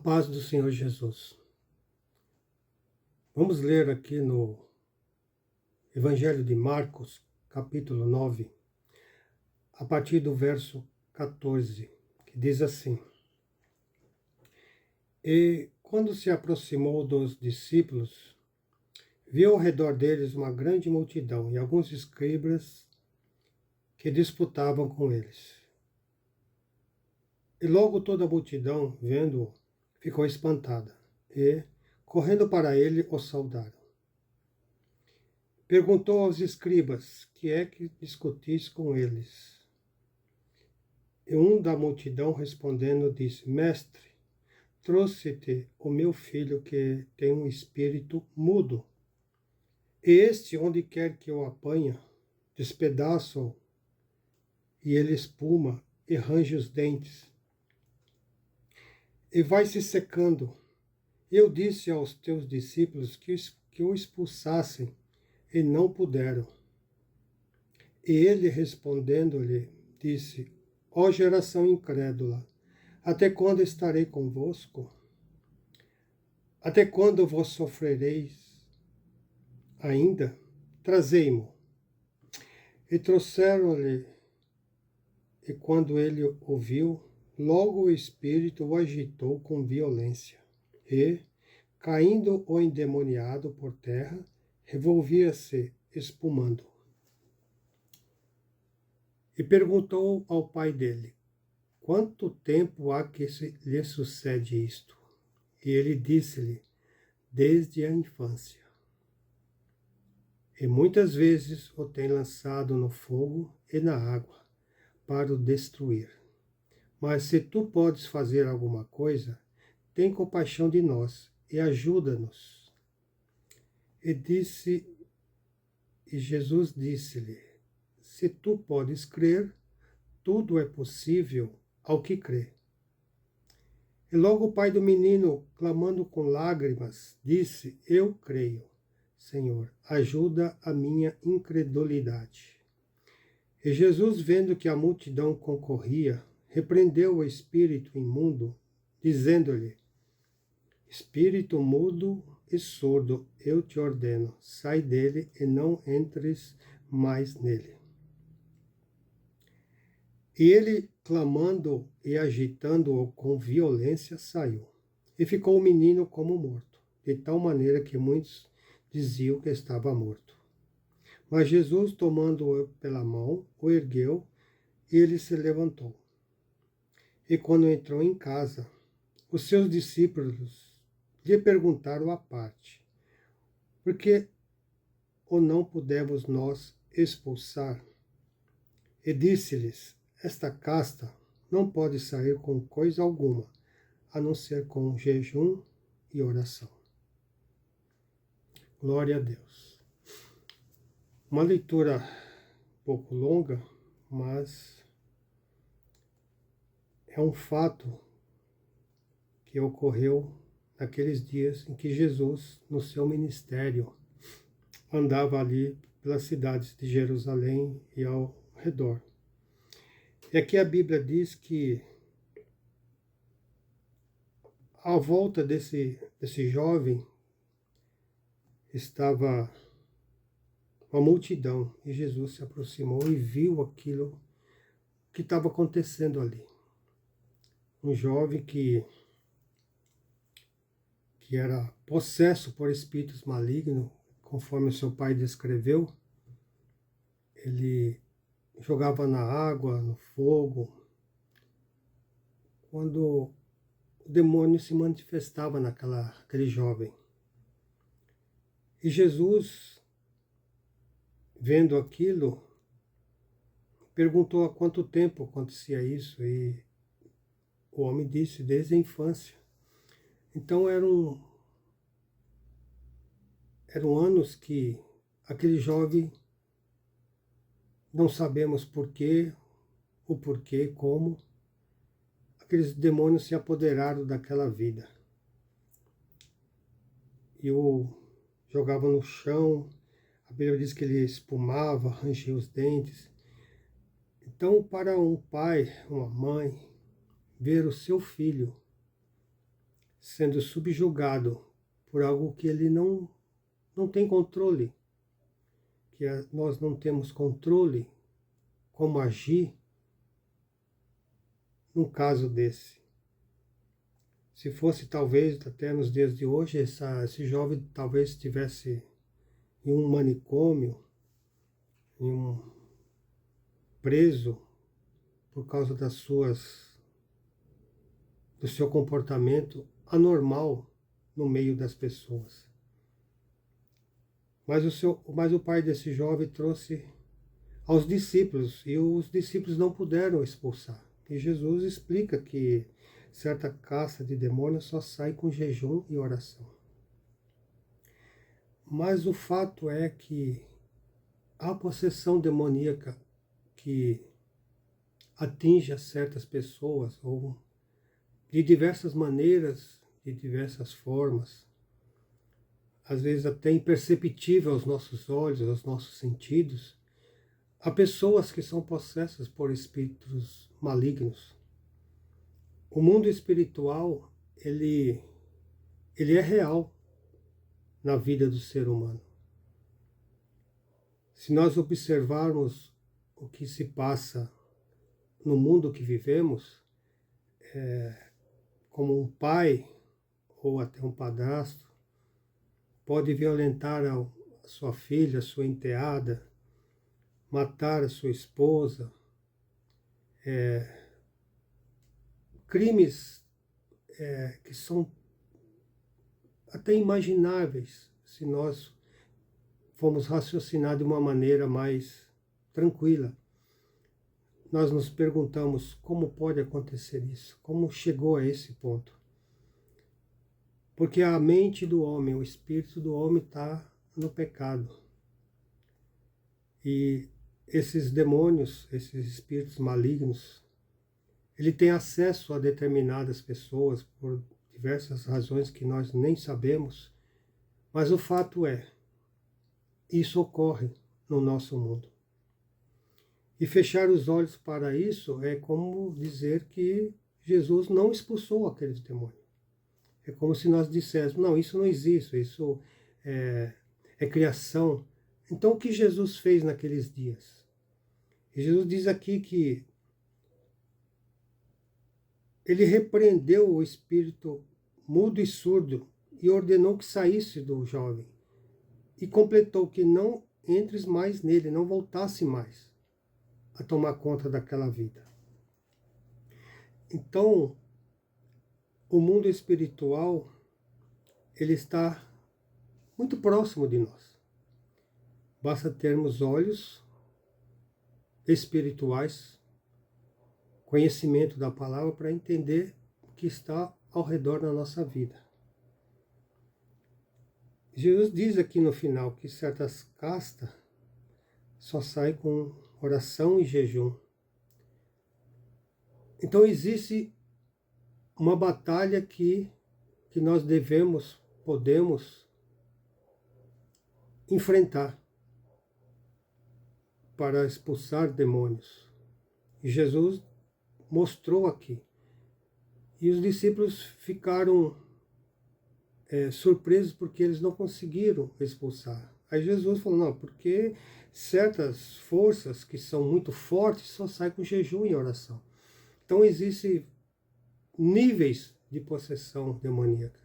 paz do Senhor Jesus. Vamos ler aqui no Evangelho de Marcos, capítulo 9, a partir do verso 14, que diz assim: E quando se aproximou dos discípulos, viu ao redor deles uma grande multidão e alguns escribas que disputavam com eles. E logo toda a multidão, vendo-o, ficou espantada e, correndo para ele, o saudaram. Perguntou aos escribas: que é que discutis com eles? E um da multidão respondendo disse: Mestre, trouxe-te o meu filho que tem um espírito mudo. E este, onde quer que o apanha, despedaça-o, e ele espuma e range os dentes, e vai se secando. Eu disse aos teus discípulos que o expulsassem, e não puderam. E ele, respondendo-lhe, disse: Ó geração incrédula, até quando estarei convosco? Até quando vos sofrereis ainda? Trazei-mo. E trouxeram-lhe, e quando ele ouviu, logo o espírito o agitou com violência, e, caindo o endemoniado por terra, revolvia-se, espumando. E perguntou ao pai dele: Quanto tempo há que lhe sucede isto? E ele disse-lhe: Desde a infância. E muitas vezes o tem lançado no fogo e na água, para o destruir. Mas se tu podes fazer alguma coisa, tem compaixão de nós e ajuda-nos. E Jesus disse-lhe: Se tu podes crer, tudo é possível ao que crê. E logo o pai do menino, clamando com lágrimas, disse: Eu creio, Senhor, ajuda a minha incredulidade. E Jesus, vendo que a multidão concorria, repreendeu o espírito imundo, dizendo-lhe: Espírito mudo e surdo, eu te ordeno, sai dele e não entres mais nele. E ele, clamando e agitando-o com violência, saiu. E ficou o menino como morto, de tal maneira que muitos diziam que estava morto. Mas Jesus, tomando-o pela mão, o ergueu, e ele se levantou. E quando entrou em casa, os seus discípulos lhe perguntaram à parte: Por que o não pudemos nós expulsar? E disse-lhes: Esta casta não pode sair com coisa alguma, a não ser com jejum e oração. Glória a Deus. Uma leitura um pouco longa, mas é um fato que ocorreu naqueles dias em que Jesus, no seu ministério, andava ali pelas cidades de Jerusalém e ao redor. E aqui a Bíblia diz que à volta desse jovem estava uma multidão, e Jesus se aproximou e viu aquilo que estava acontecendo ali. Um jovem que era possesso por espíritos malignos, conforme o seu pai descreveu. Ele jogava na água, no fogo, quando o demônio se manifestava naquele jovem. E Jesus, vendo aquilo, perguntou há quanto tempo acontecia isso, e o homem disse: desde a infância. Então eram anos que aquele jovem, não sabemos porquê, o porquê, como, aqueles demônios se apoderaram daquela vida. E o jogavam no chão, a Bíblia diz que ele espumava, rangia os dentes. Então, para um pai, uma mãe, ver o seu filho sendo subjugado por algo que ele não tem controle, que nós não temos controle como agir num caso desse. Se fosse talvez até nos dias de hoje, esse jovem talvez estivesse em um manicômio, preso por causa do seu comportamento anormal no meio das pessoas. Mas o pai desse jovem trouxe aos discípulos, e os discípulos não puderam expulsar. E Jesus explica que certa casta de demônios só sai com jejum e oração. Mas o fato é que a possessão demoníaca que atinge a certas pessoas, ou de diversas maneiras, de diversas formas, às vezes até imperceptível aos nossos olhos, aos nossos sentidos, há pessoas que são possessas por espíritos malignos. O mundo espiritual, ele é real na vida do ser humano. Se nós observarmos o que se passa no mundo que vivemos, como um pai ou até um padrasto pode violentar a sua filha, a sua enteada, matar a sua esposa, crimes que são até imagináveis se nós formos raciocinar de uma maneira mais tranquila. Nós nos perguntamos como pode acontecer isso, como chegou a esse ponto. Porque a mente do homem, o espírito do homem está no pecado. E esses demônios, esses espíritos malignos, ele tem acesso a determinadas pessoas por diversas razões que nós nem sabemos, mas o fato é, isso ocorre no nosso mundo. E fechar os olhos para isso é como dizer que Jesus não expulsou aqueles demônios. É como se nós disséssemos, não, isso não existe, isso é criação. Então o que Jesus fez naqueles dias? E Jesus diz aqui que ele repreendeu o espírito mudo e surdo e ordenou que saísse do jovem. E completou que não entres mais nele, não voltasse mais a tomar conta daquela vida. Então, o mundo espiritual, ele está muito próximo de nós. Basta termos olhos espirituais, conhecimento da palavra para entender o que está ao redor da nossa vida. Jesus diz aqui no final que certas castas só saem com oração e jejum. Então existe uma batalha que nós podemos enfrentar para expulsar demônios. E Jesus mostrou aqui. E os discípulos ficaram surpresos porque eles não conseguiram expulsar. Aí Jesus falou, não, porque certas forças que são muito fortes só saem com jejum e oração. Então existem níveis de possessão demoníaca.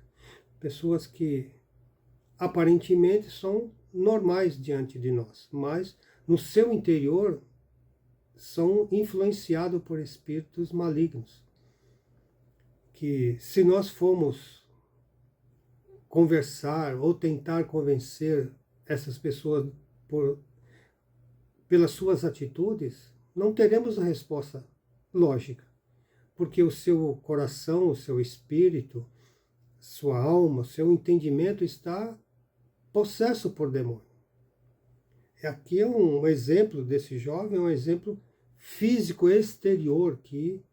Pessoas que aparentemente são normais diante de nós, mas no seu interior são influenciados por espíritos malignos. Que se nós formos conversar ou tentar convencer essas pessoas pelas suas atitudes, não teremos a resposta lógica, porque o seu coração, o seu espírito, sua alma, seu entendimento está possesso por demônio. Aqui é um exemplo desse jovem, um exemplo físico exterior que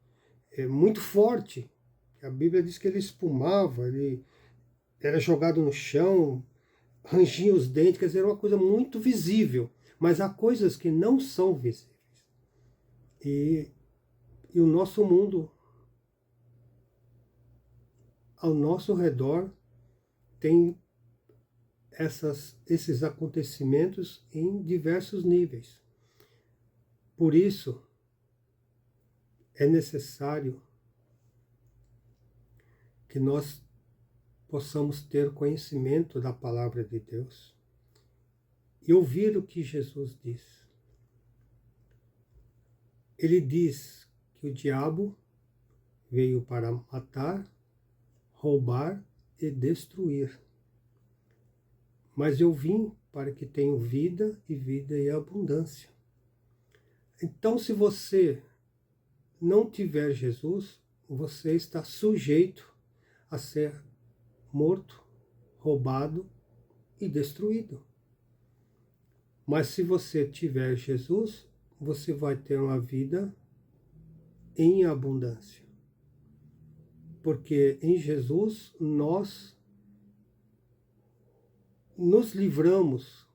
é muito forte. A Bíblia diz que ele espumava, ele era jogado no chão, rangia os dentes, quer dizer, era uma coisa muito visível. Mas há coisas que não são visíveis. E o nosso mundo, ao nosso redor tem esses acontecimentos em diversos níveis. Por isso, é necessário que nós possamos ter conhecimento da palavra de Deus e ouvir o que Jesus diz. Ele diz que o diabo veio para matar, roubar e destruir. Mas eu vim para que tenham vida e vida em abundância. Então, se você não tiver Jesus, você está sujeito a ser morto, roubado e destruído. Mas se você tiver Jesus, você vai ter uma vida em abundância. Porque em Jesus nós nos livramos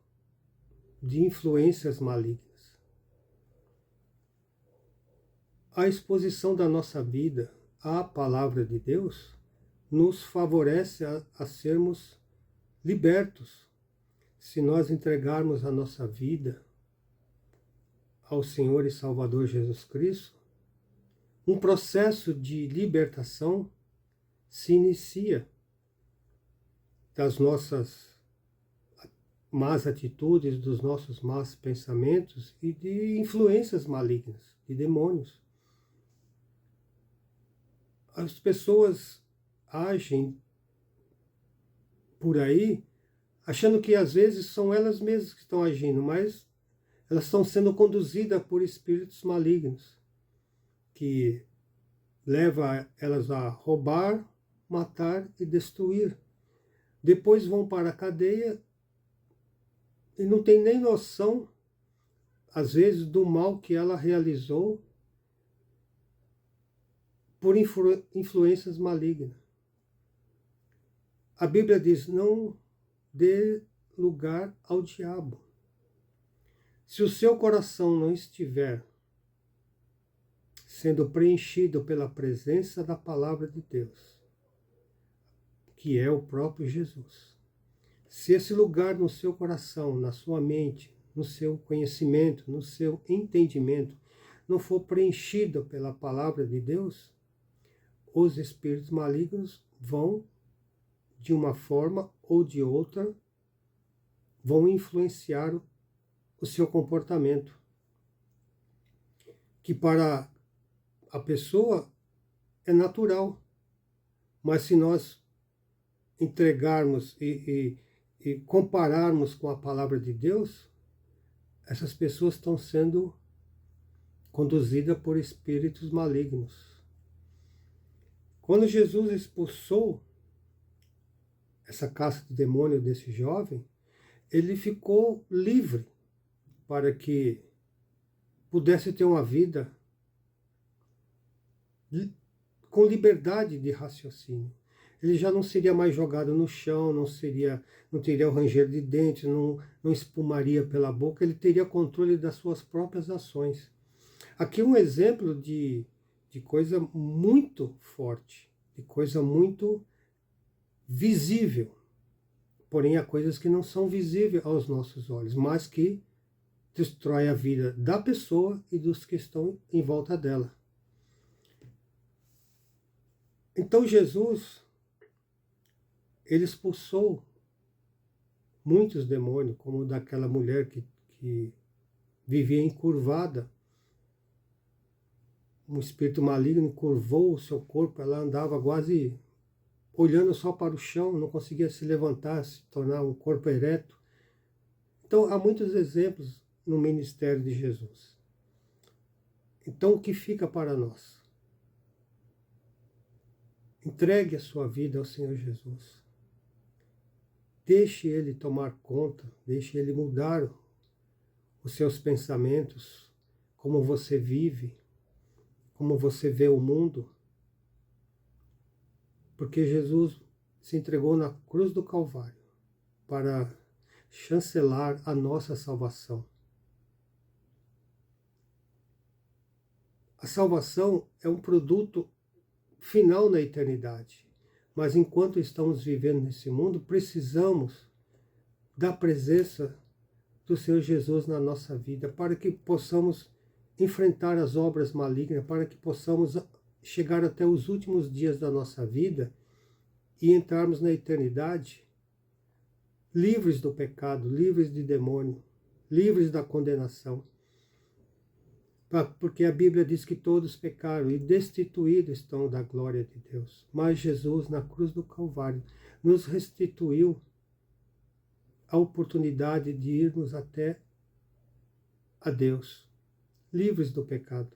de influências malignas. A exposição da nossa vida à palavra de Deus nos favorece a sermos libertos. Se nós entregarmos a nossa vida ao Senhor e Salvador Jesus Cristo, um processo de libertação se inicia das nossas más atitudes, dos nossos maus pensamentos e de influências malignas, de demônios. As pessoas agem por aí achando que às vezes são elas mesmas que estão agindo, mas elas estão sendo conduzidas por espíritos malignos que levam elas a roubar, matar e destruir. Depois vão para a cadeia e não tem nem noção, às vezes, do mal que ela realizou por influências malignas. A Bíblia diz: não dê lugar ao diabo. Se o seu coração não estiver sendo preenchido pela presença da palavra de Deus, que é o próprio Jesus, se esse lugar no seu coração, na sua mente, no seu conhecimento, no seu entendimento, não for preenchido pela palavra de Deus, os espíritos malignos vão, de uma forma ou de outra, vão influenciar o seu comportamento, que para a pessoa é natural, mas se nós entregarmos e compararmos com a palavra de Deus, essas pessoas estão sendo conduzidas por espíritos malignos. Quando Jesus expulsou essa caça de demônio desse jovem, ele ficou livre para que pudesse ter uma vida com liberdade de raciocínio. Ele já não seria mais jogado no chão, não teria o ranger de dentes, não espumaria pela boca, ele teria controle das suas próprias ações. Aqui um exemplo de coisa muito forte, de coisa muito visível. Porém, há coisas que não são visíveis aos nossos olhos, mas que destrói a vida da pessoa e dos que estão em volta dela. Então Jesus, ele expulsou muitos demônios, como o daquela mulher que vivia encurvada. Um espírito maligno curvou o seu corpo, ela andava quase olhando só para o chão, não conseguia se levantar, se tornar um corpo ereto. Então, há muitos exemplos no ministério de Jesus. Então, o que fica para nós? Entregue a sua vida ao Senhor Jesus. Deixe Ele tomar conta, deixe Ele mudar os seus pensamentos, como você vive, como você vê o mundo. Porque Jesus se entregou na cruz do Calvário para chancelar a nossa salvação. A salvação é um produto final na eternidade. Mas enquanto estamos vivendo nesse mundo, precisamos da presença do Senhor Jesus na nossa vida, para que possamos enfrentar as obras malignas, para que possamos chegar até os últimos dias da nossa vida e entrarmos na eternidade livres do pecado, livres de demônio, livres da condenação. Porque a Bíblia diz que todos pecaram e destituídos estão da glória de Deus. Mas Jesus, na cruz do Calvário, nos restituiu a oportunidade de irmos até a Deus, livres do pecado.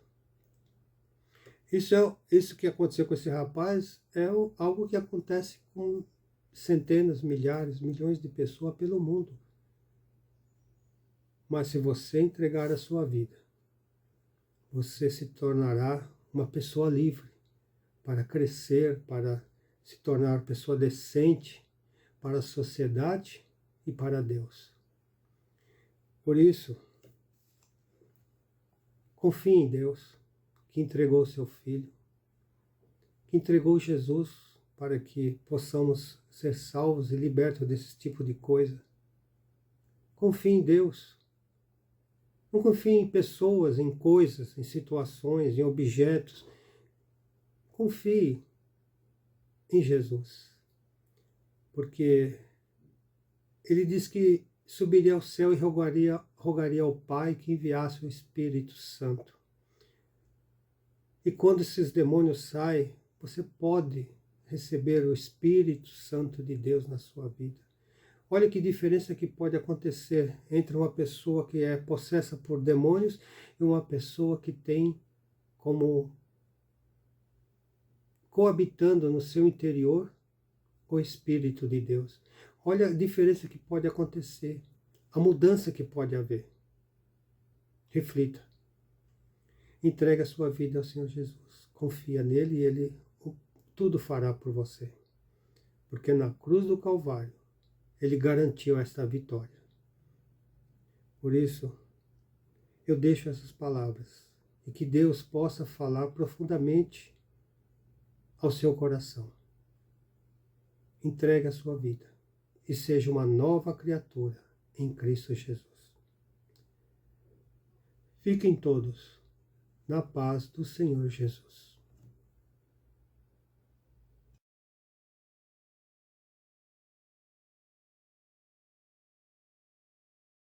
Isso que aconteceu com esse rapaz é algo que acontece com centenas, milhares, milhões de pessoas pelo mundo. Mas se você entregar a sua vida, você se tornará uma pessoa livre para crescer, para se tornar uma pessoa decente para a sociedade e para Deus. Por isso, confie em Deus, que entregou seu Filho, que entregou Jesus para que possamos ser salvos e libertos desse tipo de coisa. Confie em Deus. Não confie em pessoas, em coisas, em situações, em objetos. Confie em Jesus. Porque ele diz que subiria ao céu e rogaria ao Pai que enviasse o Espírito Santo. E quando esses demônios saem, você pode receber o Espírito Santo de Deus na sua vida. Olha que diferença que pode acontecer entre uma pessoa que é possessa por demônios e uma pessoa que tem como coabitando no seu interior o Espírito de Deus. Olha a diferença que pode acontecer, a mudança que pode haver. Reflita. Entregue a sua vida ao Senhor Jesus. Confia nele e ele tudo fará por você. Porque na cruz do Calvário, ele garantiu esta vitória. Por isso, eu deixo essas palavras e que Deus possa falar profundamente ao seu coração. Entregue a sua vida e seja uma nova criatura em Cristo Jesus. Fiquem todos na paz do Senhor Jesus.